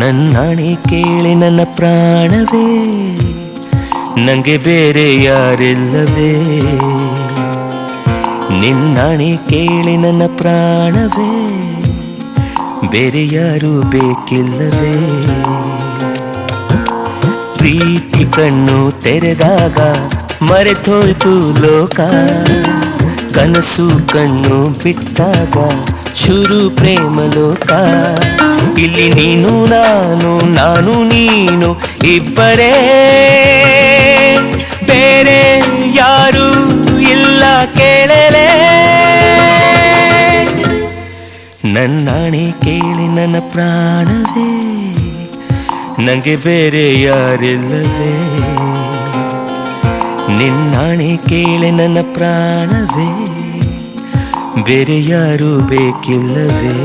ನನ್ನಾಣೆ ಕೇಳಿ ನನ್ನ ಪ್ರಾಣವೇ, ನಂಗೆ ಬೇರೆ ಯಾರಿಲ್ಲವೇ. ನಿನ್ನಾಣೆ ಕೇಳಿ ನನ್ನ ಪ್ರಾಣವೇ, ಬೇರೆ ಯಾರು ಬೇಕಿಲ್ಲವೇ. ಪ್ರೀತಿ ಕಣ್ಣು ತೆರೆದಾಗ ಮರೆತೋಯ್ತು ಲೋಕ, ಕನಸು ಕಣ್ಣು ಬಿಟ್ಟಾಗ ಶುರು ಪ್ರೇಮ ಲೋಕ. ಇಲ್ಲಿ ನೀನು ನಾನು, ನಾನು ನೀನು ಇಬ್ಬರೇ, ಬೇರೆ ಯಾರು ಇಲ್ಲ ಕೇಳಲೇ. ನನ್ನಾಣೆ ಕೇಳಿ ನನ್ನ ಪ್ರಾಣವೇ, ನಂಗೆ ಬೇರೆ ಯಾರಿಲ್ಲವೇ. ನಿನ್ನಾಣೆ ಕೇಳಿ ನನ್ನ ಪ್ರಾಣವೇ, ಬೇರೆ ಯಾರು ಬೇಕಿಲ್ಲವೇ.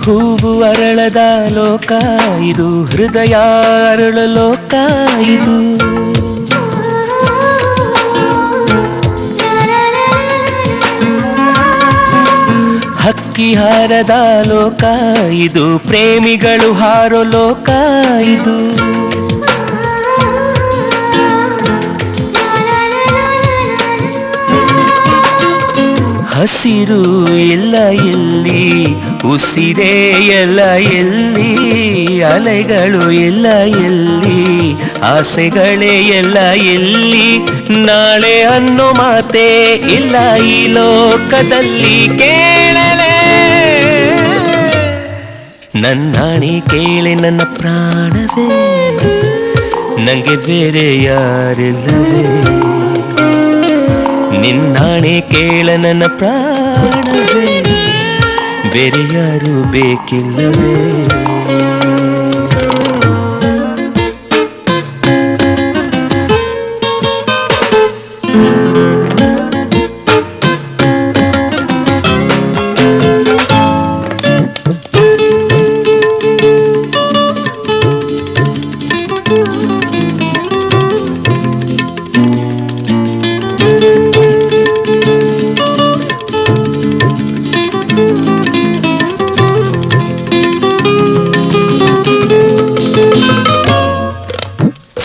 ಹೂವು ಅರಳದ ಲೋಕ ಇದು, ಹೃದಯ ಅರಳ ಲೋಕ ಇದು. ಹಕ್ಕಿ ಹಾರದ ಲೋಕ ಇದು, ಪ್ರೇಮಿಗಳು ಹಾರೋ ಲೋಕ ಇದು. ಹಸಿರು ಎಲ್ಲ ಎಲ್ಲಿ, ಉಸಿರೇ ಎಲ್ಲ ಎಲ್ಲಿ, ಅಲೆಗಳು ಎಲ್ಲ ಎಲ್ಲಿ, ಆಸೆಗಳೇ ಎಲ್ಲ ಎಲ್ಲಿ. ನಾಳೆ ಅನ್ನೋ ಮಾತೇ ಇಲ್ಲ ಈ ಲೋಕದಲ್ಲಿ ಕೇಳಲೇ. ನನ್ನಾಣೆ ಕೇಳಿ ನನ್ನ ಪ್ರಾಣವೇ, ನಂಗೆ ಬೇರೆ ಯಾರಿಲ್ಲವೇ. ನಿನ್ನಾಣೆ ಕೇಳ ನನ್ನ ಪ್ರಾಣವೇ, ಬೇರೆ ಯಾರು ಬೇಕಿಲ್ಲವೇ.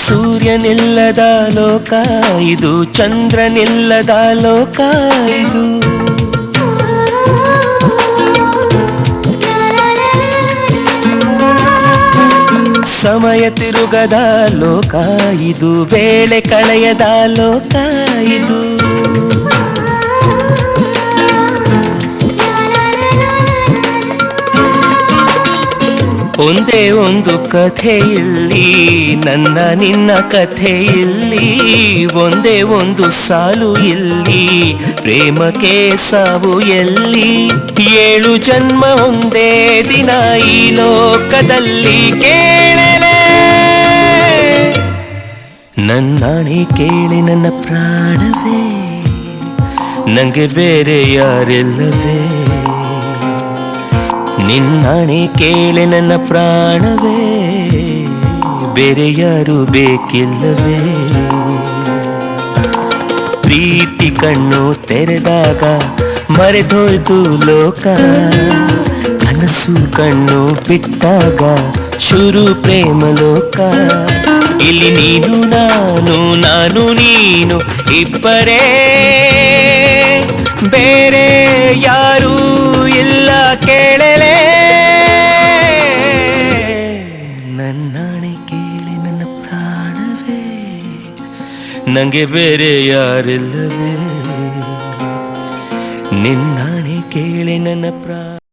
ಸೂರ್ಯನಿಲ್ಲದ ಲೋಕ ಇದು, ಚಂದ್ರನಿಲ್ಲದ ಲೋಕ ಇದು. ಸಮಯ ತಿರುಗದ ಲೋಕ ಇದು, ವೇಳೆ ಕಳೆಯದ ಲೋಕ ಇದು. ಒಂದೇ ಒಂದು ಕಥೆ ಇಲ್ಲಿ, ನನ್ನ ನಿನ್ನ ಕಥೆ ಇಲ್ಲಿ. ಒಂದೇ ಒಂದು ಸಾಲು ಇಲ್ಲಿ, ಪ್ರೇಮಕ್ಕೆ ಸಾವು ಎಲ್ಲಿ. 7 ಜನ್ಮ ಒಂದೇ ದಿನ ಈ ಲೋಕದಲ್ಲಿ ಕೇಳಲೇ. ನನ್ನಾಣೆ ಕೇಳಿ ನನ್ನ ಪ್ರಾಣವೇ, ನಂಗೆ ಬೇರೆ ಯಾರಿಲ್ಲವೇ. ನಿನ್ನಾಣೆ ಕೇಳಿ ನನ್ನ ಪ್ರಾಣವೇ, ಬೇರೆ ಯಾರು ಬೇಕಿಲ್ಲವೇ. ಪ್ರೀತಿ ಕಣ್ಣು ತೆರೆದಾಗ ಮರೆತೋಯ್ತು ಲೋಕ, ಕನಸು ಕಣ್ಣು ಬಿಟ್ಟಾಗ ಶುರು ಪ್ರೇಮ ಲೋಕ. ಇಲ್ಲಿ ನೀನು ನಾನು, ನಾನು ನೀನು ಇಬ್ಬರೇ, ಬೇರೆ ಯಾರೂ ಇಲ್ಲ ಕೇಳಲೇ. ನನ್ನಾಣೆ ಕೇಳಿ ನನ್ನ ಪ್ರಾಣವೇ, ನಂಗೆ ಬೇರೆ ಯಾರಿಲ್ಲವೇ. ನಿನ್ನಾಣೆ ಕೇಳಿ ನನ್ನ ಪ್ರಾಣ